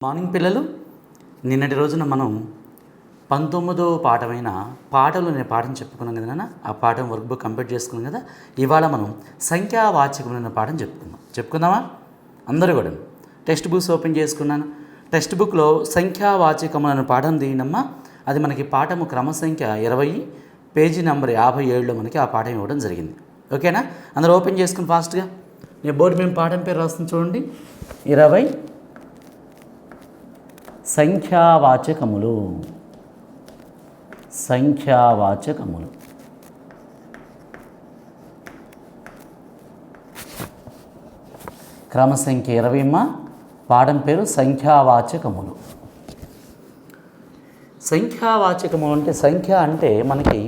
Morning పిల్లలు, నిన్నటి రోజున మనం 19వ పాఠమైన పాటలు అనే పాఠం చెప్పుకున్నాం కదా నాన్న. ఆ పాఠం వర్క్ బుక్ కంప్లీట్ చేసుకున్నాం కదా. ఇవాళ మనం సంఖ్యావాచకం అనే పాఠం చెప్పుకుందామా అందరూ కూడా. టెక్స్ట్ బుక్స్ ఓపెన్ చేసుకున్నాను. టెక్స్ట్ బుక్లో సంఖ్యావాచకం అనే పాఠం తీయనమ్మా. అది మనకి పాఠము క్రమసంఖ్య 20 పేజీ నెంబర్ 57లో మనకి ఆ పాఠం ఇవ్వడం జరిగింది. ఓకేనా? అందరూ ఓపెన్ చేసుకుని ఫాస్ట్గా. నేను బోర్డు మేము పాఠం పేరు రాస్తుంది చూడండి. 20 సంఖ్యావాచకములు. క్రమసంఖ్య 20 పాఠం పేరు సంఖ్యావాచకములు. సంఖ్యావాచకము అంటే సంఖ్య అంటే మనకి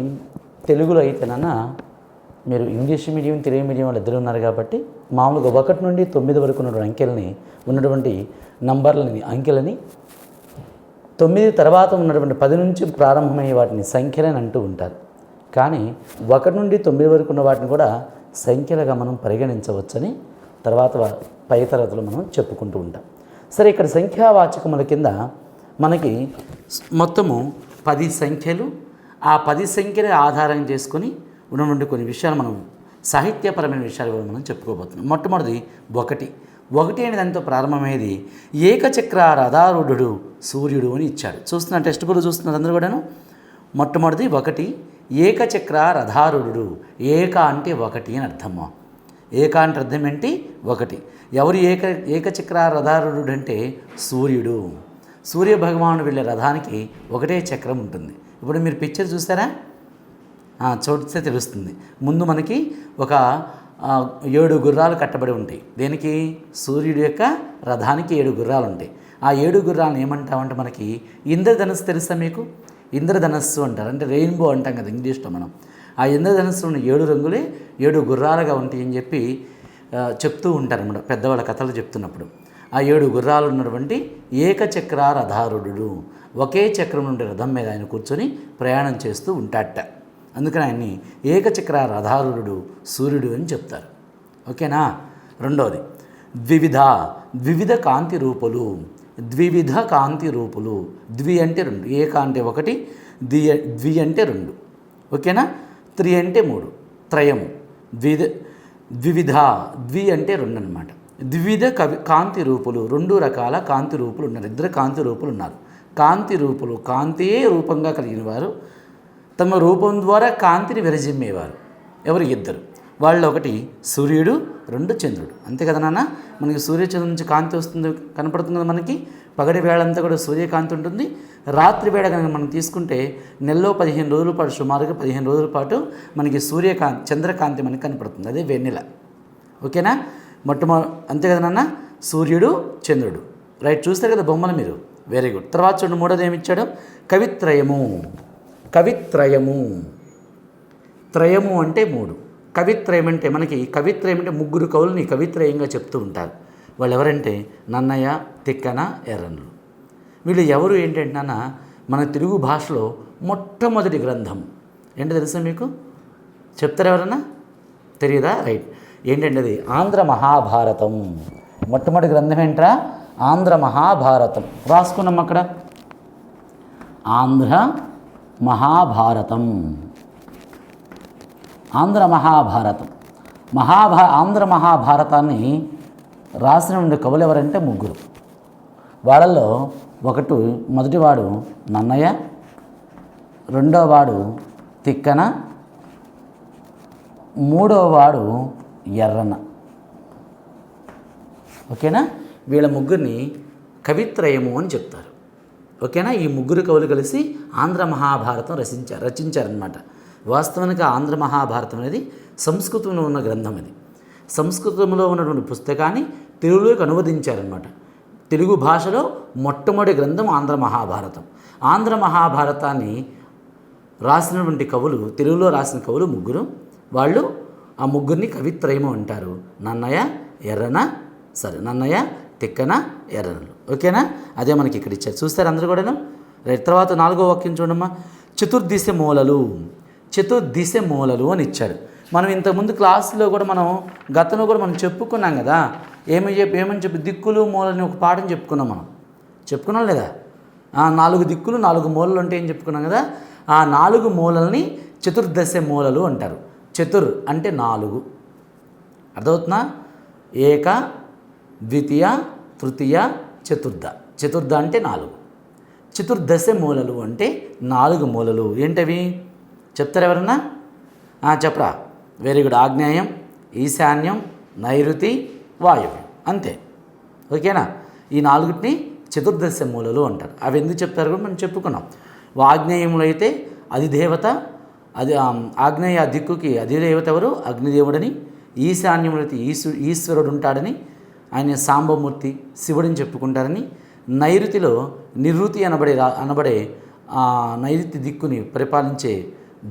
తెలుగులో అయితేనన్నా, మీరు ఇంగ్లీష్ మీడియం తెలుగు మీడియం వాళ్ళు ఇద్దరు ఉన్నారు కాబట్టి మామూలుగా 1 నుండి 9 వరకు ఉన్నటువంటి నంబర్లని అంకెలని 9 తర్వాత ఉన్నటువంటి 10 నుంచి ప్రారంభమయ్యే వాటిని సంఖ్యలని అంటూ ఉంటారు. కానీ 1 నుండి 9 వరకు ఉన్న వాటిని కూడా సంఖ్యలుగా మనం పరిగణించవచ్చని తర్వాత పై తరగతిలో మనం చెప్పుకుంటూ ఉంటాం. సరే, ఇక్కడ సంఖ్యావాచకముల కింద మనకి మొత్తము 10 సంఖ్యలు, ఆ 10 సంఖ్యల ఆధారం చేసుకొని ఉన్నటువంటి కొన్ని విషయాలు మనం సాహిత్యపరమైన విషయాలు కూడా మనం చెప్పుకోబోతున్నాం. మొట్టమొదటి 1 అనే దాంతో ప్రారంభమయ్యేది ఏకచక్ర రథారూఢుడు సూర్యుడు అని ఇచ్చాడు. చూస్తున్న టెక్స్ట్ బుక్లో చూస్తున్నారు అందరూ కూడాను. మొట్టమొదటి 1 ఏకచక్ర రథారూఢుడు. ఏక అంటే 1 అని అర్థము. ఏక అంటే అర్థం ఏంటి? 1. ఎవరు ఏకచక్ర రథారూఢుడు అంటే సూర్యుడు. సూర్య భగవానుడు వెళ్ళే రథానికి ఒకటే చక్రం ఉంటుంది. ఇప్పుడు మీరు పిక్చర్ చూసారా? చూస్తే తెలుస్తుంది. ముందు మనకి ఒక 7 గుర్రాలు కట్టబడి ఉంటాయి. దేనికి? సూర్యుడి యొక్క రథానికి 7 గుర్రాలు ఉంటాయి. ఆ 7 గుర్రాలను ఏమంటామంటే మనకి ఇంద్రధనస్సు తెలుసా మీకు? ఇంద్రధనస్సు అంటారు. అంటే రెయిన్బో అంటాం కదా ఇంగ్లీష్లో మనం. ఆ ఇంద్రధనస్సులో 7 రంగులే 7 గుర్రాలుగా ఉంటాయి అని చెప్పి చెప్తూ ఉంటారు అన్నమాట పెద్దవాళ్ళ కథలు చెప్తున్నప్పుడు. ఆ 7 గుర్రాలు ఉన్నటువంటి ఏకచక్ర రథారూఢుడు. ఒకే చక్రం నుండి రథం మీద ఆయన కూర్చొని ప్రయాణం చేస్తూ ఉంటాడట. అందుకని ఆయన్ని ఏకచక్ర రథారూఢుడు సూర్యుడు అని చెప్తారు. ఓకేనా? రెండవది ద్వివిధ కాంతి రూపులు. ద్వివిధ కాంతి రూపులు. ద్వి అంటే 2, ఏక అంటే 1, ద్వి అంటే 2. ఓకేనా? 3 అంటే 3, త్రయము. ద్వివిధ, ద్వి అంటే 2 అన్నమాట. ద్వివిధ కాంతి రూపులు, 2 రకాల కాంతి రూపులు ఉన్నారు. 2 కాంతి రూపులు ఉన్నారు. కాంతి రూపులు, కాంతియే రూపంగా కలిగిన వారు, తమ రూపం ద్వారా కాంతిని విరజిమ్మేవారు. ఎవరు? 2. వాళ్ళు 1 సూర్యుడు, 2 చంద్రుడు. అంతే కదా నాన్న? మనకి సూర్యచంద్రుడి నుంచి కాంతి వస్తుంది, కనపడుతుంది కదా మనకి. పగటి వేళంతా కూడా సూర్యకాంతి ఉంటుంది. రాత్రి వేళ కనుక మనం తీసుకుంటే నెలలో 15 రోజుల పాటు, సుమారుగా 15 రోజుల పాటు మనకి చంద్రకాంతి మనకి కనపడుతుంది. అదే వెన్నెల. ఓకేనా? అంతే కదా నాన్న? సూర్యుడు, చంద్రుడు. రైట్, చూస్తారు కదా బొమ్మలు మీరు. Very good. తర్వాత చూడండి, మూడోది ఏమి ఇచ్చాడు? కవిత్రయము. త్రయము అంటే 3. కవిత్రయం అంటే మనకి కవిత్రయం అంటే 3 కవులని కవిత్రయంగా చెప్తూ ఉంటారు. వాళ్ళు ఎవరంటే నన్నయ్య, తిక్కన, ఎర్రన్నులు. వీళ్ళు ఎవరు ఏంటంటే నాన్న, మన తెలుగు భాషలో మొట్టమొదటి గ్రంథం ఏంటో తెలుసా మీకు? చెప్తారా ఎవరన్నా? తెలియదా? రైట్. ఏంటంటే అది ఆంధ్ర మహాభారతం. మొట్టమొదటి గ్రంథం ఏంట్రా? ఆంధ్ర మహాభారతం. రాసుకున్నాం అక్కడ. ఆంధ్ర మహాభారతం. ఆంధ్ర మహాభారతం. ఆంధ్ర మహాభారతాన్ని రాసిన కవులు ఎవరంటే 3. వాళ్ళల్లో మొదటివాడు నన్నయ్య, రెండోవాడు తిక్కన, మూడోవాడు ఎర్రన్న. ఓకేనా? వీళ్ళ 3 కవిత్రయము అని చెప్తారు. ఓకేనా? ఈ 3 కవులు కలిసి ఆంధ్ర మహాభారతం రచించారనమాట. వాస్తవానికి ఆంధ్ర మహాభారతం అనేది సంస్కృతంలో ఉన్న గ్రంథం. అది సంస్కృతంలో ఉన్నటువంటి పుస్తకాన్ని తెలుగులోకి అనువదించారనమాట. తెలుగు భాషలో మొట్టమొదటి గ్రంథం ఆంధ్ర మహాభారతం. ఆంధ్ర మహాభారతాన్ని రాసినటువంటి కవులు, తెలుగులో రాసిన కవులు 3. వాళ్ళు ఆ 3 కవిత్రయము అంటారు. నన్నయ్య, తిక్కన, ఎర్రనలు. ఓకేనా? అదే మనకి ఇక్కడ ఇచ్చారు. చూస్తారు అందరూ కూడాను. తర్వాత 4వ వాక్యం చూడమ్మా. చతుర్దిశ మూలలు అని ఇచ్చాడు. మనం ఇంతకుముందు క్లాసులో కూడా గతంలో కూడా మనం చెప్పుకున్నాం కదా. ఏమని చెప్పి దిక్కులు మూలని ఒక పాఠం చెప్పుకున్నాం మనం. చెప్పుకున్నాం లేదా? 4 దిక్కులు 4 మూలలు ఉంటాయని చెప్పుకున్నాం కదా. ఆ 4 మూలల్ని చతుర్దశ మూలలు అంటారు. చతుర్ అంటే 4, అర్థమవుతుందా? ఏక, ద్వితీయ, తృతీయ, చతుర్థ. చతుర్థ అంటే 4. చతుర్దశ మూలలు అంటే 4 మూలలు. ఏంటవి చెప్తారు ఎవరన్నా? చెప్పరా? Very good. ఆగ్నేయం, ఈశాన్యం, నైరుతి, వాయువ్యం. అంతే, ఓకేనా? ఈ 4టిని చతుర్దశ మూలలు అంటారు. అవి ఎందుకు చెప్తారు కూడా మనం చెప్పుకున్నాం. ఆగ్నేయంలో అయితే అధిదేవత, అది ఆగ్నేయ దిక్కుకి అధిదేవత ఎవరు? అగ్నిదేవుడని. ఈశాన్యంలో అయితే ఈశ్వరుడు ఉంటాడని, ఆయన సాంబమూర్తి శివుడిని చెప్పుకుంటారని. నైరుతిలో నివృత్తి అనబడే నైరుతి దిక్కుని పరిపాలించే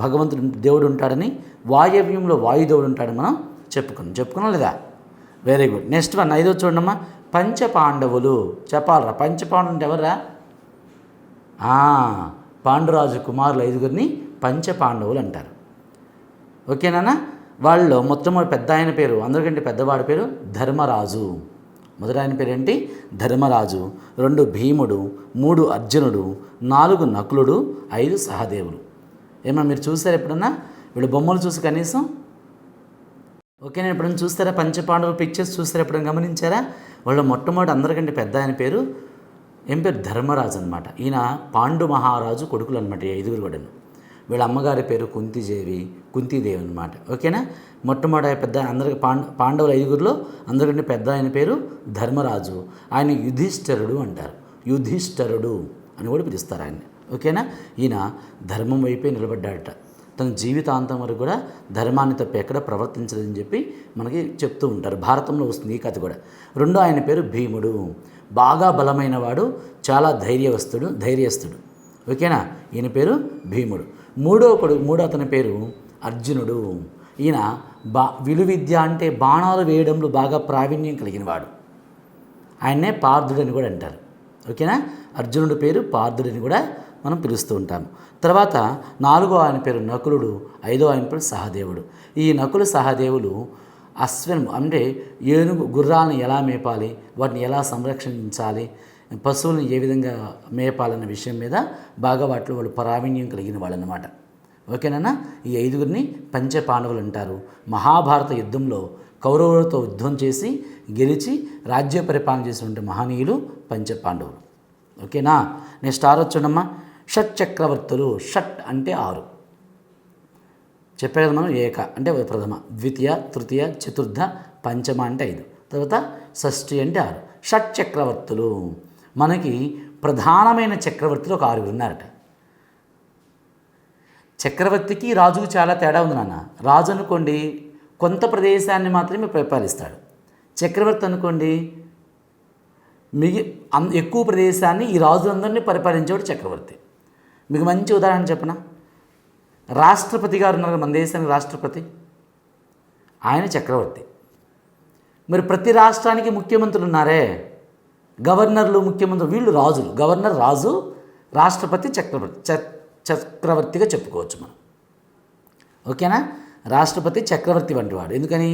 భగవంతుడు దేవుడు ఉంటాడని. వాయవ్యంలో వాయుదేవుడు ఉంటాడని మనం చెప్పుకున్నాం లేదా? Very good. నెక్స్ట్ వన్ 5వ చూడమ్మా. పంచపాండవులు. చెప్పాలరా? పంచపాండవులు అంటే ఎవర్రా? పాండురాజు కుమారులు 5గురిని పంచపాండవులు అంటారు. ఓకేనా? వాళ్ళలో మొట్టమొదటి పెద్ద ఆయన పేరు, అందరికంటే పెద్దవాడి పేరు ధర్మరాజు. మొదటి ఆయన పేరు ఏంటి? ధర్మరాజు. 2 భీముడు, 3 అర్జునుడు, 4 నకులుడు, 5 సహదేవులు. ఏమన్నా మీరు చూసారా ఎప్పుడన్నా? వీళ్ళు బొమ్మలు చూసి కనీసం? ఓకే, నేను ఎప్పుడైనా చూస్తారా? పంచపాండవుల పిక్చర్స్ చూస్తారా? ఎప్పుడైనా గమనించారా? వాళ్ళ మొట్టమొదటి అందరికంటే పెద్ద ఆయన పేరు ఏం పేరు? ధర్మరాజు అనమాట. ఈయన పాండు మహారాజు కొడుకులు అనమాట, 5గురు కూడాను. వీళ్ళ అమ్మగారి పేరు కుంతీదేవి అనమాట. ఓకేనా? మొట్టమొదటి పెద్ద అందరికి పాండవుల 5గురిలో అందరికంటే పెద్ద ఆయన పేరు ధర్మరాజు. ఆయన యుధిష్ఠరుడు అంటారు. యుధిష్ఠరుడు అని కూడా పిలుస్తారు ఆయన్ని. ఓకేనా? ఈయన ధర్మం వైపే నిలబడ్డాడట. తన జీవితాంతం వరకు కూడా ధర్మాన్ని తప్పి ఎక్కడ ప్రవర్తించలేదని చెప్పి మనకి చెప్తూ ఉంటారు. భారతంలో వస్తుంది ఈ కథ కూడా. 2 ఆయన పేరు భీముడు. బాగా బలమైన వాడు, చాలా ధైర్యస్తుడు. ఓకేనా? ఈయన పేరు భీముడు. 3 అతని పేరు అర్జునుడు. ఈయన విలువిద్య అంటే బాణాలు వేయడంలో బాగా ప్రావీణ్యం కలిగిన వాడు. ఆయన్నే పార్థుడని కూడా అంటారు. ఓకేనా? అర్జునుడి పేరు పార్థుడని కూడా మనం పిలుస్తూ ఉంటాము. తర్వాత 4వ ఆయన పేరు నకులుడు, 5వ ఆయన పేరు సహదేవుడు. ఈ నకులు సహదేవులు అశ్వము అంటే గుర్రాలను ఎలా మేపాలి, వాటిని ఎలా సంరక్షించాలి, పశువులను ఏ విధంగా మేపాలన్న విషయం మీద బాగా వాటిలో వాళ్ళు ప్రావీణ్యం కలిగిన వాళ్ళు అన్నమాట. ఓకేనా? ఈ 5గురిని పంచపాండవులు అంటారు. మహాభారత యుద్ధంలో కౌరవులతో యుద్ధం చేసి గెలిచి రాజ్య పరిపాలన చేసినటువంటి మహనీయులు పంచపాండవులు. ఓకేనా? నెక్స్ట్ 6 చూడమ్మా. షట్ చక్రవర్తులు. షట్ అంటే 6. చెప్పే కదా మనం. ఏక అంటే ప్రథమ, ద్వితీయ, తృతీయ, చతుర్థ, పంచమ అంటే 5, తర్వాత షష్ఠి అంటే 6. షట్ చక్రవర్తులు. మనకి ప్రధానమైన చక్రవర్తులు ఒక 6 ఉన్నారట. చక్రవర్తికి రాజుకు చాలా తేడా ఉంది నాన్న. రాజు అనుకోండి కొంత ప్రదేశాన్ని మాత్రమే పరిపాలిస్తాడు. చక్రవర్తి అనుకోండి ఎక్కువ ప్రదేశాన్ని, ఈ రాజులందరినీ పరిపాలించేవాడు చక్రవర్తి. మీకు మంచి ఉదాహరణ చెప్పనా? రాష్ట్రపతి గారు ఉన్నారు, మన దేశానికి రాష్ట్రపతి, ఆయన చక్రవర్తి. మరి ప్రతి రాష్ట్రానికి ముఖ్యమంత్రులు ఉన్నారే, గవర్నర్లు, ముఖ్యమంత్రులు, వీళ్ళు రాజులు. గవర్నర్ రాజు, రాష్ట్రపతి చక్రవర్తిగా చెప్పుకోవచ్చు మనం. ఓకేనా? రాష్ట్రపతి చక్రవర్తి వంటి వాడు. ఎందుకని?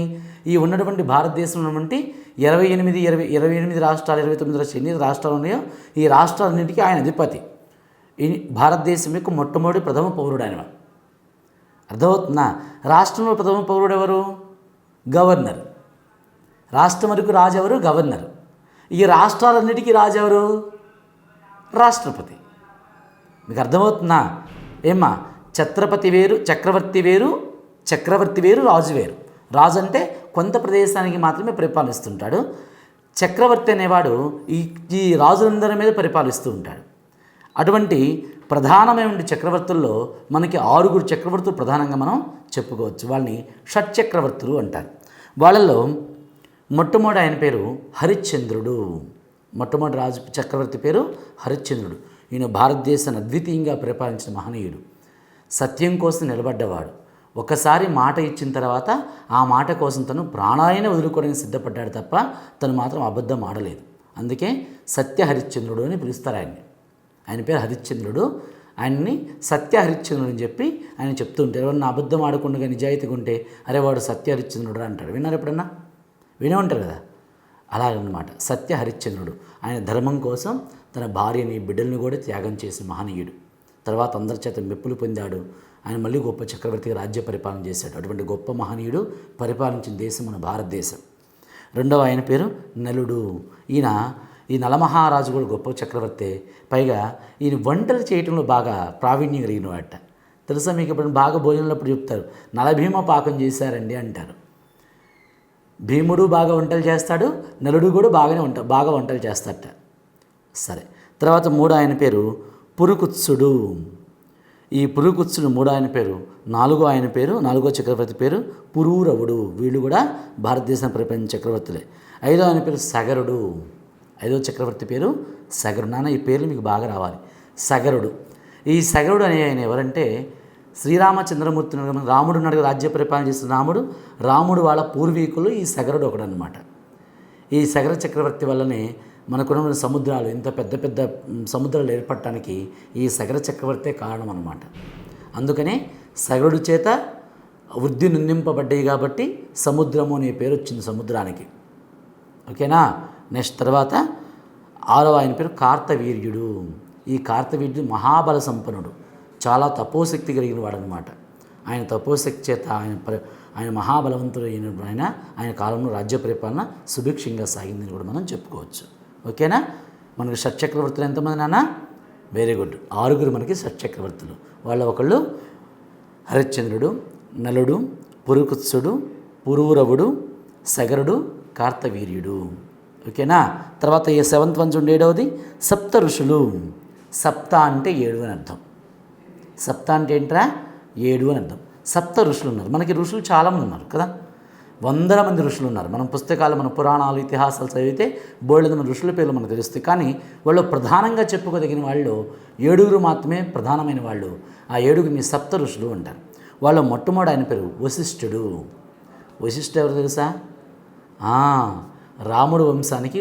ఈ ఉన్నటువంటి భారతదేశంలో ఉన్నటువంటి 28 రాష్ట్రాలు, 29 రాష్ట్రాలు, ఎన్ని రాష్ట్రాలు ఉన్నాయో ఈ రాష్ట్రాలన్నింటికీ ఆయన అధిపతి. ఈ భారతదేశం యొక్క మొట్టమొదటి ప్రథమ పౌరుడు ఆయన. అర్థమవుతుందా? రాష్ట్రంలో ప్రథమ పౌరుడు ఎవరు? గవర్నర్. రాష్ట్రం వరకు రాజు ఎవరు? గవర్నర్. ఈ రాష్ట్రాలన్నిటికీ రాజు ఎవరు? రాష్ట్రపతి. మీకు అర్థమవుతుందా? ఏమ్మా, చక్రవర్తి వేరు, రాజు వేరు. రాజు అంటే కొంత ప్రదేశానికి మాత్రమే పరిపాలిస్తుంటాడు. చక్రవర్తి అనేవాడు ఈ రాజులందరి మీద పరిపాలిస్తూ ఉంటాడు. అటువంటి ప్రధానమైన చక్రవర్తుల్లో మనకి 6 చక్రవర్తులు ప్రధానంగా మనం చెప్పుకోవచ్చు. వాళ్ళని షట్ చక్రవర్తులు అంటారు. వాళ్ళల్లో మొట్టమొదటి ఆయన పేరు హరిశ్చంద్రుడు. మొట్టమొదటి రాజు చక్రవర్తి పేరు హరిశ్చంద్రుడు. ఈయన భారతదేశాన్ని అద్వితీయంగా పరిపాలించిన మహనీయుడు. సత్యం కోసం నిలబడ్డవాడు. ఒకసారి మాట ఇచ్చిన తర్వాత ఆ మాట కోసం తను ప్రాణాయన వదులుకోవడానికి సిద్ధపడ్డాడు తప్ప తను మాత్రం అబద్ధం ఆడలేదు. అందుకే సత్య హరిశ్చంద్రుడు అని పిలుస్తారు ఆయన్ని. ఆయన పేరు హరిశ్చంద్రుడు. ఆయన్ని సత్య హరిశ్చంద్రుడు అని చెప్పి ఆయన చెప్తూ ఉంటారు. ఎవరన్నా అబద్ధం ఆడకుండా నిజాయితీగా ఉంటే అరే వాడు సత్య హరిశ్చంద్రుడు అంటాడు. విన్నారు ఎప్పుడన్నా? వినే ఉంటారు కదా. అలాగన్నమాట సత్య హరిశ్చంద్రుడు. ఆయన ధర్మం కోసం తన భార్యని బిడ్డల్ని కూడా త్యాగం చేసి మహనీయుడు. తర్వాత అందరి చేత మెప్పులు పొందాడు. ఆయన మళ్ళీ గొప్ప చక్రవర్తిగా రాజ్య పరిపాలన చేశాడు. అటువంటి గొప్ప మహనీయుడు పరిపాలించిన దేశం మన భారతదేశం. రెండవ ఆయన పేరు నలుడు. ఈ నలమహారాజు కూడా గొప్ప చక్రవర్తి. పైగా ఈయన వంటలు చేయటంలో బాగా ప్రావీణ్యం కలిగిన వాట. తెలుసా మీకు? ఇప్పుడు బాగా భోజనంలో చెప్తారు, నలభీమ పాకం చేశారండి అంటారు. భీముడు బాగా వంటలు చేస్తాడు, నలుడు కూడా బాగా వంటలు చేస్తాడట. సరే, తర్వాత మూడో ఆయన పేరు పురుకుత్సుడు. ఈ పురుకుత్సుడు మూడో ఆయన పేరు. నాలుగో చక్రవర్తి పేరు పురూరవుడు. వీళ్ళు కూడా భారతదేశం ప్రపంచ చక్రవర్తులే. ఐదో ఆయన పేరు సగరుడు. ఐదో చక్రవర్తి పేరు సగరుడు. నాన్న ఈ పేర్లు మీకు బాగా రావాలి. సగరుడు. ఈ సగరుడు అనే ఆయన ఎవరంటే శ్రీరామచంద్రమూర్తి రాముడు ఉన్నాడు, రాజ్య పరిపాలన చేస్తున్న రాముడు వాళ్ళ పూర్వీకులు ఈ సగరుడు ఒకడనమాట. ఈ సగర చక్రవర్తి వల్లనే మనకున్న సముద్రాలు, ఇంత పెద్ద పెద్ద సముద్రాలు ఏర్పడటానికి ఈ సగర చక్రవర్తే కారణం అన్నమాట. అందుకనే సగరుడు చేత వృద్ధి నిందింపబడ్డాయి కాబట్టి సముద్రము అనే పేరు వచ్చింది సముద్రానికి. ఓకేనా? నెక్స్ట్ తర్వాత ఆరవ ఆయన పేరు కార్తవీర్యుడు. ఈ కార్తవీర్యుడు మహాబల సంపన్నుడు, చాలా తపోశక్తి కలిగిన వాడనమాట. ఆయన తపోశక్తి చేత ఆయన మహాబలవంతుడు అయిన ఆయన కాలంలో రాజ్య పరిపాలన సుభిక్షంగా సాగిందని కూడా మనం చెప్పుకోవచ్చు. ఓకేనా? మనకు షట్చక్రవర్తులు ఎంతమంది నాన్న? వెరీ గుడ్, 6 మనకి షట్చక్రవర్తులు. వాళ్ళ ఒకళ్ళు హరిశ్చంద్రుడు, నలుడు, పురుకుత్సుడు, పురూరవుడు, సగరుడు, కార్తవీర్యుడు. ఓకేనా? తర్వాత ఈ 7th వన్ చూడండి, 7వది సప్త ఋషులు. సప్త అంటే 7 అని అర్థం. సప్త అంటే ఏంట్రా? 7 అని అర్థం. సప్త ఋషులు ఉన్నారు. మనకి ఋషులు చాలామంది ఉన్నారు కదా, 100 మంది ఋషులు ఉన్నారు. మనం పుస్తకాలు, మన పురాణాలు, ఇతిహాసాలు చదివితే బోల్డ్ మంది ఋషుల పేర్లు మనకు తెలుస్తాయి. కానీ వాళ్ళు ప్రధానంగా చెప్పుకోదగిన వాళ్ళు 7 మాత్రమే ప్రధానమైన వాళ్ళు. ఆ 7 సప్త ఋషులు అంటారు. వాళ్ళ మొట్టమొదటి ఆయన పేరు వశిష్ఠుడు. వశిష్ఠుడు ఎవరు తెలుసా? రాముడు వంశానికి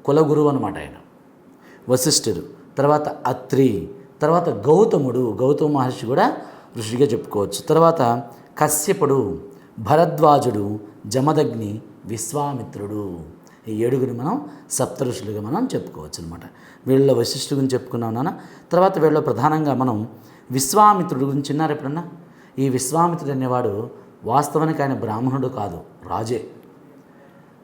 కులగురువు అనమాట ఆయన వశిష్ఠుడు. తర్వాత అత్రి, తర్వాత గౌతముడు. గౌతమ మహర్షి కూడా ఋషిగా చెప్పుకోవచ్చు. తర్వాత కశ్యపుడు, భరద్వాజుడు, జమదగ్ని, విశ్వామిత్రుడు. ఈ 7 మనం సప్త ఋషులుగా మనం చెప్పుకోవచ్చు అనమాట. వీళ్ళ వశిష్ఠుడి గురించి చెప్పుకున్నాం నాన్న. తర్వాత వీళ్ళలో ప్రధానంగా మనం విశ్వామిత్రుడు గురించి విన్నారు ఎప్పుడన్నా? ఈ విశ్వామిత్రుడు అనేవాడు వాస్తవానికి ఆయన బ్రాహ్మణుడు కాదు, రాజే.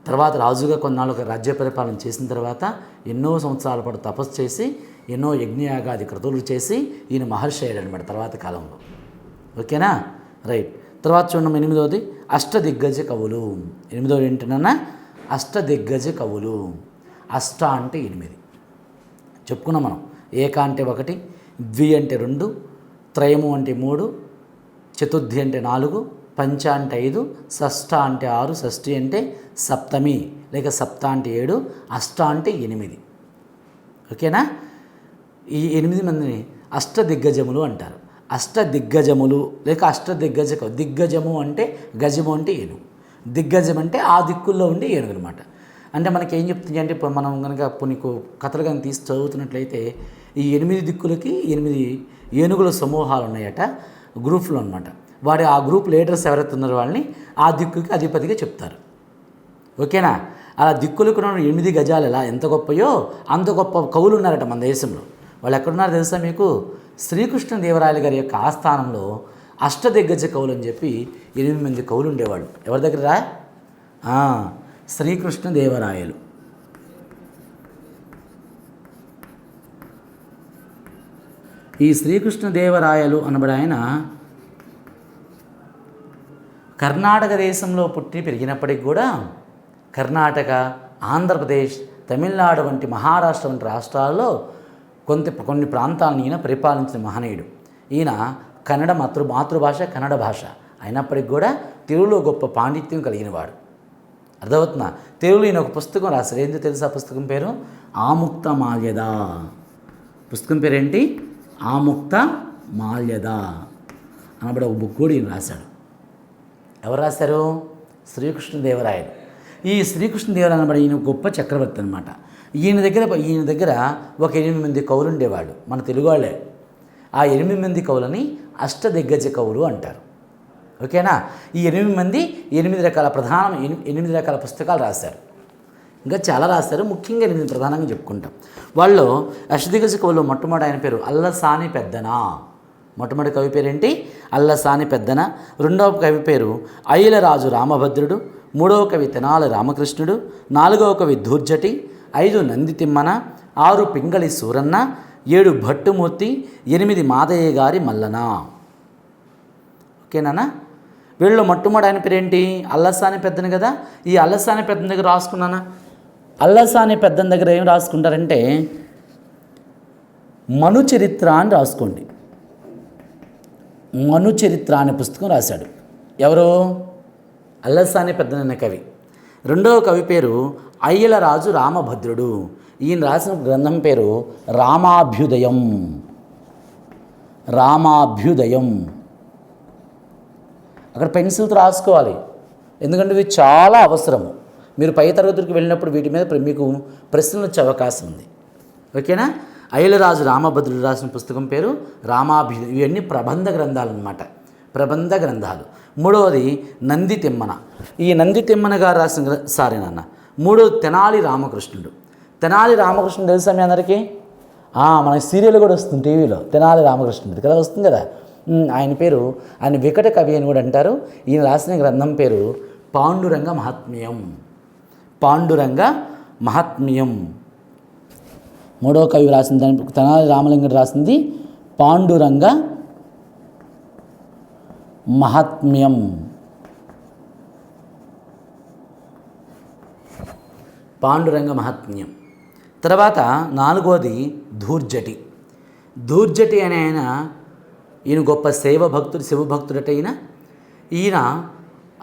తర్వాత రాజుగా కొన్నాళ్ళు రాజ్య పరిపాలన చేసిన తర్వాత ఎన్నో సంవత్సరాల పాటు తపస్సు చేసి ఎన్నో యజ్ఞయాగాది క్రతువులు చేసి ఈయన మహర్షి అయ్యాడు అనమాట తర్వాత కాలంలో. ఓకేనా? రైట్. తర్వాత చూడండి 8వది అష్టదిగ్గజ కవులు. 8వది ఏంటన్నా? అష్టదిగ్గజ కవులు. అష్ట అంటే 8 చెప్పుకున్నాం మనం. ఏక అంటే 1, ద్వి అంటే 2, త్రయము అంటే 3, చతుర్థి అంటే 4, పంచ అంటే 5, షష్ఠ అంటే 6, షష్ఠి అంటే సప్తమి లేక సప్త అంటే 7, అష్ట అంటే 8. ఓకేనా? ఈ 8 మందిని అష్టదిగ్గజములు అంటారు. అష్టదిగ్గజములు లేక అష్టదిగ్గజ. దిగ్గజము అంటే గజము అంటే ఏనుగు, దిగ్గజం అంటే ఆ దిక్కుల్లో ఉండే ఏనుగు అనమాట. అంటే మనకి ఏం చెప్తుంది అంటే, ఇప్పుడు మనం కనుక కొన్ని కథలు కనుక తీసి చదువుతున్నట్లయితే ఈ 8 దిక్కులకి 8 ఏనుగుల సమూహాలు ఉన్నాయట, గ్రూప్లో అనమాట. ఆ గ్రూప్ లీడర్స్ ఎవరైతే ఉన్నారో వాళ్ళని ఆ దిక్కుకి అధిపతిగా చెప్తారు. ఓకేనా? అలా దిక్కులకు 8 గజాలు ఎంత గొప్పయో అంత గొప్ప కవులు ఉన్నారట మన దేశంలో. వాళ్ళు ఎక్కడున్నారో తెలుసా మీకు? శ్రీకృష్ణదేవరాయలు గారి యొక్క ఆస్థానంలో అష్టదిగ్గజ కవులు అని చెప్పి 8 మంది కవులు ఉండేవాళ్ళు. ఎవరి దగ్గర? శ్రీకృష్ణదేవరాయలు. ఈ శ్రీకృష్ణదేవరాయలు అనబడి ఆయన కర్ణాటక దేశంలో పుట్టి పెరిగినప్పటికి కూడా కర్ణాటక, ఆంధ్రప్రదేశ్, తమిళనాడు వంటి మహారాష్ట్ర వంటి రాష్ట్రాల్లో కొన్ని ప్రాంతాలను ఈయన పరిపాలించిన మహనీయుడు. ఈయన కన్నడ మాతృభాష కన్నడ భాష అయినప్పటికి కూడా తెలుగులో గొప్ప పాండిత్యం కలిగినవాడు. అర్థమవుతుందా? తెలుగులో ఈయన ఒక పుస్తకం రాశారు. ఏంటో తెలుసా? పుస్తకం పేరు ఆముక్త మాల్యద. పుస్తకం పేరేంటి? ఆముక్త మాల్యద అనబడి ఒక బుక్ కూడా ఈయన రాశాడు. ఎవరు రాశారు? శ్రీకృష్ణదేవరాయలు. ఈ శ్రీకృష్ణదేవరాయలు అనబడి ఈయన గొప్ప చక్రవర్తి అనమాట. ఈయన దగ్గర ఒక 8 మంది కవులు ఉండేవాళ్ళు, మన తెలుగు వాళ్ళే. ఆ 8 మంది కవులని అష్టదిగ్గజ కవులు అంటారు. ఓకేనా? ఈ 8 మంది 8 రకాల 8 రకాల పుస్తకాలు రాశారు. ఇంకా చాలా రాస్తారు, ముఖ్యంగా నేను ప్రధానంగా చెప్పుకుంటాం. వాళ్ళు అష్టదిగ్గజ కవుల్లో మొట్టమొదటి ఆయన పేరు అల్లసాని పెద్దన. మొట్టమొదటి కవి పేరేంటి? అల్లసాని పెద్దన. రెండవ కవి పేరు అయ్యలరాజు రామభద్రుడు. మూడవ కవి తెనాలి రామకృష్ణుడు. నాలుగవ కవి ధూర్జటి. 5 నంది తిమ్మన. 6 పింగళి సూరన్న. 7 భట్టుమూర్తి. 8 మాదయ్య గారి మల్లన. ఓకేనా? వీళ్ళు మొట్టమొదటి ఆయన పేరేంటి? అల్లసాని పెద్దన కదా. ఈ అల్లసాని పెద్దన దగ్గర రాసుకున్నానా? అల్లసాని పెద్దన దగ్గర ఏం రాసుకుంటారంటే మను చరిత్ర అని రాసుకోండి. మను చరిత్ర అనే పుస్తకం రాశాడు. ఎవరు? అల్లసాని పెద్దన కవి. రెండవ కవి పేరు అయ్యలరాజు రామభద్రుడు. ఈయన రాసిన గ్రంథం పేరు రామాభ్యుదయం. రామాభ్యుదయం. అక్కడ పెన్సిల్తో రాసుకోవాలి, ఎందుకంటే ఇవి చాలా అవసరము. మీరు పై తరగతులకు వెళ్ళినప్పుడు వీటి మీద మీకు ప్రశ్నలు వచ్చే అవకాశం ఉంది. ఓకేనా? అయ్యలరాజు రామభద్రుడు రాసిన పుస్తకం పేరు రామాభ్యుదయం. ఇవన్నీ ప్రబంధ గ్రంథాలు అన్నమాట, ప్రబంధ గ్రంథాలు. మూడవది నంది తిమ్మన. ఈ నంది తిమ్మన గారు రాసిన మూడవది తెనాలి రామకృష్ణుడు. తెనాలి రామకృష్ణుడు తెలుసా మీ అందరికీ? మనకి సీరియల్ కూడా వస్తుంది టీవీలో, తెనాలి రామకృష్ణుడు కదా, వస్తుంది కదా. ఆయన వికట కవి అని కూడా అంటారు. ఈయన రాసిన గ్రంథం పేరు పాండురంగ మహాత్మ్యం. పాండురంగ మహాత్మ్యం. మూడవ కవి రాసిన దాని తెనాలి రామలింగుడు రాసింది పాండురంగ మహాత్మ్యం. పాండురంగ మహాత్మ్యం. తర్వాత 4వది ధూర్జటి. ధూర్జటి అనే ఈయన గొప్ప శివభక్తుడట. ఈయన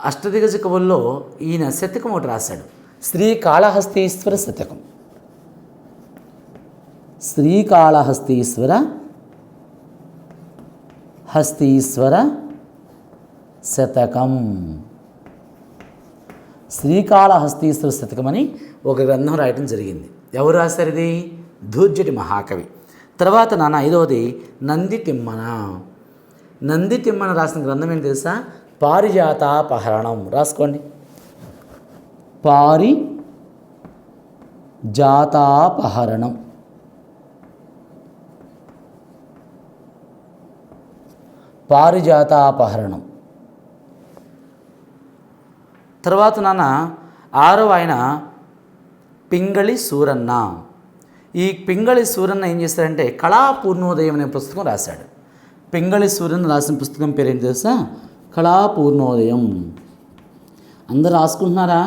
అష్టదిగ్గజ కవుల్లో ఈయన శతకం ఒకటి రాశాడు, శ్రీకాళహస్తీశ్వర శతకం. శ్రీకాళహస్తీశ్వర శతకం. శ్రీకాళహస్తీశ్వర శతకం అని ఒక గ్రంథం రాయటం జరిగింది. ఎవరు రాశారు ఇది? ధూర్జటి మహాకవి. తర్వాత 5వది నంది తిమ్మన. నంది తిమ్మన రాసిన గ్రంథం ఏంటి తెలుసా? పారిజాతాపహరణం. రాసుకోండి, పారిజాతాపహరణం. పారిజాతాపహరణం. తర్వాత 6వ ఆయన పింగళి సూరన్న. ఈ పింగళి సూరన్న ఏం చేస్తారంటే కళాపూర్ణోదయం అనే పుస్తకం రాశాడు. పింగళి సూరన్న రాసిన పుస్తకం పేరు ఏంటి తెలుసా? కళాపూర్ణోదయం. అందరు రాసుకుంటున్నారా?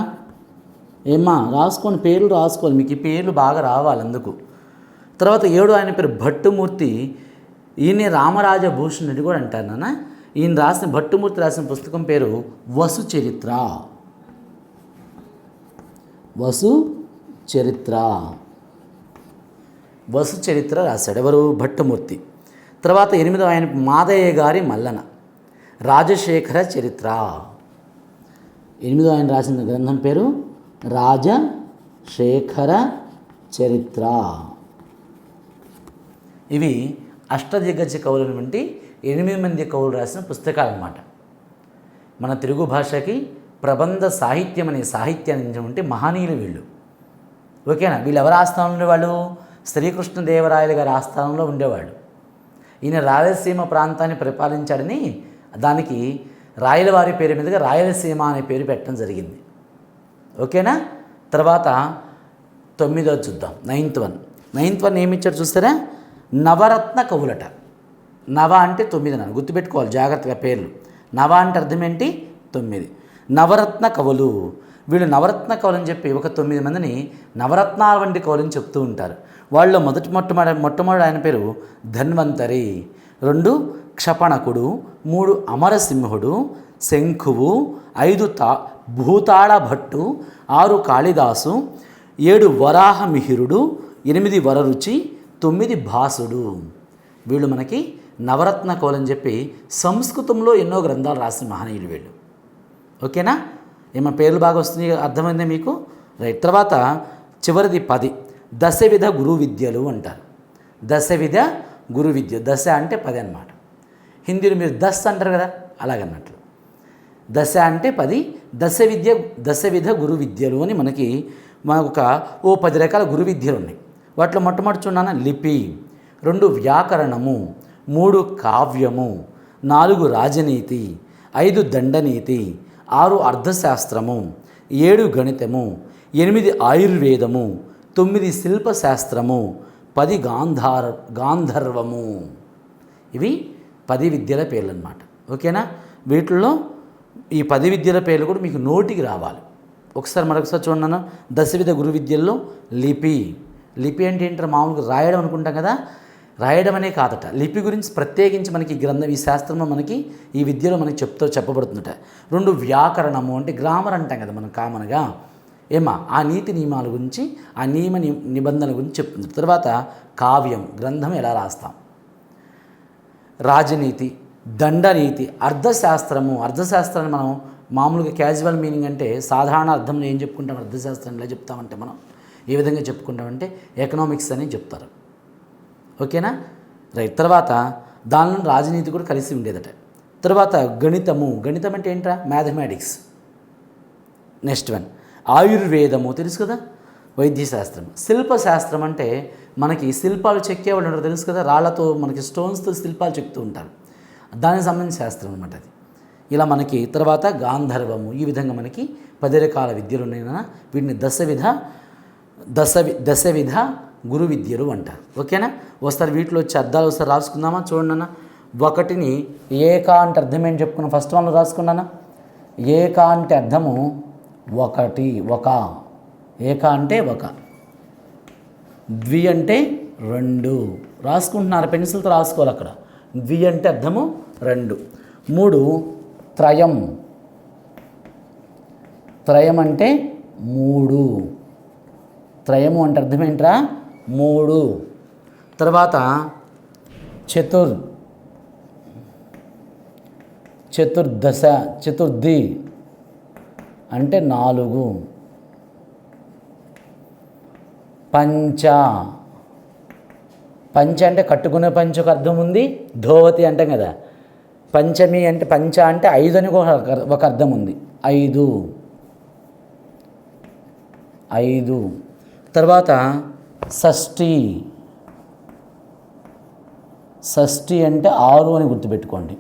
రాసుకోండి, పేర్లు రాసుకోవాలి, మీకు ఈ పేర్లు బాగా రావాలి అందుకు. తర్వాత 7వ ఆయన పేరు భట్టుమూర్తి. ఈయన రామరాజభూషణుడు కూడా అంటారు నాన్న. ఈయన రాసిన భట్టుమూర్తి రాసిన పుస్తకం పేరు వసు చరిత్ర. వసు చరిత్ర రాశాడు. ఎవరు? భట్టుమూర్తి. తర్వాత 8వ ఆయన మాదయ్య గారి మల్లన, రాజశేఖర చరిత్ర. 8వ ఆయన రాసిన గ్రంథం పేరు రాజశేఖర చరిత్ర. ఇవి అష్టదిగ్గజ కవుల వంటి 8 మంది కవులు రాసిన పుస్తకాలు అన్నమాట. మన తెలుగు భాషకి ప్రబంధ సాహిత్యం అనే సాహిత్యాన్ని ఉంటే మహనీయులు వీళ్ళు. ఓకేనా? వీళ్ళు ఎవరు ఆస్థానంలో ఉండేవాళ్ళు? శ్రీకృష్ణదేవరాయలు గారి ఆస్థానంలో ఉండేవాళ్ళు. ఈయన రాయలసీమ ప్రాంతాన్ని పరిపాలించాడని దానికి రాయలవారి పేరు మీదుగా రాయలసీమ అనే పేరు పెట్టడం జరిగింది. ఓకేనా? తర్వాత 9వ చూద్దాం. 9th వన్ ఏమిచ్చారు చూస్తారా? నవరత్న కవులట. నవ అంటే 9 నన్ను గుర్తుపెట్టుకోవాలి జాగ్రత్తగా పేర్లు. నవ అంటే అర్థం ఏంటి? 9. నవరత్న కవులు. వీళ్ళు నవరత్న కవులు అని చెప్పి ఒక 9 మందిని నవరత్నాల వంటి కవులని చెప్తూ ఉంటారు. వాళ్ళు మొట్టమొదటి ఆయన పేరు ధన్వంతరి. 2 క్షపణకుడు. 3 అమరసింహుడు శంఖువు. 5 భూతాళ భట్టు. 6 కాళిదాసు. 7 వరాహమిహిరుడు. 8 వరరుచి. 9 భాసుడు. వీళ్ళు మనకి నవరత్న కవులని చెప్పి సంస్కృతంలో ఎన్నో గ్రంథాలు రాసిన మహనీయులు వీళ్ళు. ఓకేనా? ఏమైనా పేర్లు బాగా వస్తుంది, అర్థమైందే మీకు? రైట్. తర్వాత చివరిది 10 దశవిధ గురు విద్యలు అంటారు. దశవిధ గురు విద్య. దశ అంటే 10 అన్నమాట. హిందీలో మీరు దశ అంటారు కదా, అలాగన్నట్లు. దశ అంటే 10. దశవిధ గురు విద్యలు అని మనకి మనకు ఓ 10 రకాల గురు విద్యలు ఉన్నాయి. వాటిలో మొట్టమొదటి చూడన్న లిపి, 2 వ్యాకరణము, 3 కావ్యము, 4 రాజనీతి, 5 దండనీతి, 6 అర్థశాస్త్రము, 7 గణితము, 8 ఆయుర్వేదము, 9 శిల్పశాస్త్రము, 10 గాంధర్వము. ఇవి 10 విద్యల పేర్లు అన్నమాట. ఓకేనా? వీటిల్లో ఈ 10 విద్యల పేర్లు కూడా మీకు నోటికి రావాలి. మరొకసారి చూడన్నా, దశవిధ గురు విద్యల్లో లిపి. లిపి అంటే ఏంటంటే మామూలుగా రాయడం అనుకుంటాం కదా, రాయడం అనే కాదట. లిపి గురించి ప్రత్యేకించి మనకి గ్రంథం, ఈ శాస్త్రంలో మనకి ఈ విద్యలో మనకి చెప్పబడుతుందట. 2 వ్యాకరణము అంటే గ్రామర్ అంటాం కదా మనం కామన్గా, ఆ నీతి నియమాల గురించి, ఆ నియమ నిబంధనల గురించి చెప్తుంది. తర్వాత కావ్యం, గ్రంథం ఎలా రాస్తాం. రాజనీతి, దండనీతి, అర్థశాస్త్రాన్ని మనం మామూలుగా క్యాజువల్ మీనింగ్ అంటే సాధారణ అర్థంలో ఏం చెప్పుకుంటాం, అర్థశాస్త్రం ఎలా చెప్తామంటే మనం ఏ విధంగా చెప్పుకుంటామంటే ఎకనామిక్స్ అని చెప్తారు. ఓకేనా? రైట్. తర్వాత దానిలో రాజనీతి కూడా కలిసి ఉండేదట. తర్వాత గణితం అంటే ఏంట్రా, మ్యాథమెటిక్స్. నెక్స్ట్ వన్ ఆయుర్వేదము, తెలుసు కదా, వైద్యశాస్త్రం. శిల్పశాస్త్రం అంటే మనకి శిల్పాలు చెక్కేవాళ్ళు ఉంటారు, తెలుసు కదా, రాళ్లతో మనకి స్టోన్స్తో శిల్పాలు చెక్తూ ఉంటారు, దానికి సంబంధించిన శాస్త్రం అనమాట అది. ఇలా మనకి తర్వాత గాంధర్వము. ఈ విధంగా మనకి 10 రకాల విద్యలు ఉన్నాయన్న. వీటిని దశవిధ గురు విద్యలు అంటారు. ఓకేనా? వీటిలో వచ్చే అర్థాలు రాసుకుందామా? చూడండి అన్న. 1 ఏక అంటే అర్థం ఏంటి చెప్పుకున్నాం. ఫస్ట్ వన్లో రాసుకున్నానా. ఏక అంటే అర్థము 1, ఒక. ఏక అంటే 1. ద్వి అంటే 2. రాసుకుంటున్నారు, పెన్సిల్తో రాసుకోవాలి అక్కడ. ద్వి అంటే అర్థము 2. 3 త్రయం. త్రయం అంటే 3. త్రయము అంటే అర్థం ఏంట్రా, 3. తర్వాత చతుర్థి అంటే 4. పంచ అంటే కట్టుకునే పంచ ఒక అర్థం ఉంది, ధోవతి అంటాం కదా. పంచమి అంటే పంచ అంటే 5 అని ఒక అర్థం ఉంది, 5. తర్వాత షష్ఠి అంటే 6 అని గుర్తుపెట్టుకోండి,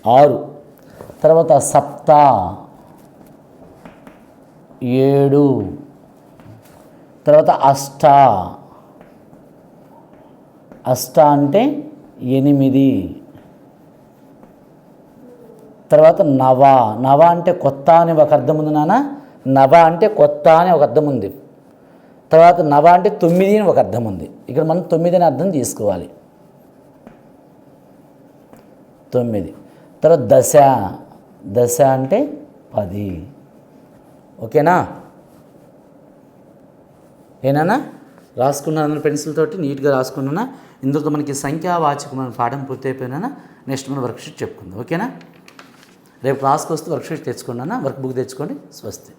6. తర్వాత సప్త 7. తర్వాత అష్ట అంటే 8. తర్వాత నవ అంటే కొత్త అని ఒక అర్థం ఉంది నాన్న. నవ అంటే కొత్త అని ఒక అర్థం ఉంది. తర్వాత నవ అంటే 9 అని ఒక అర్థం ఉంది. ఇక్కడ మనం 9 అని అర్థం తీసుకోవాలి, 9. తర్వాత దశ అంటే 10. ఓకేనా? ఏనా రాసుకున్నాను, పెన్సిల్ తోటి నీట్గా రాసుకున్నానా. ఇందులో మనకి సంఖ్యావాచకమైన పాఠం పూర్తి అయిపోయినా. నెక్స్ట్ మనం వర్క్షీట్ చెప్పుకుందాం. ఓకేనా? రేపు క్లాస్కి వస్తే వర్క్షీట్ తెచ్చుకున్నానా, వర్క్ బుక్ తెచ్చుకోండి. స్వస్తి.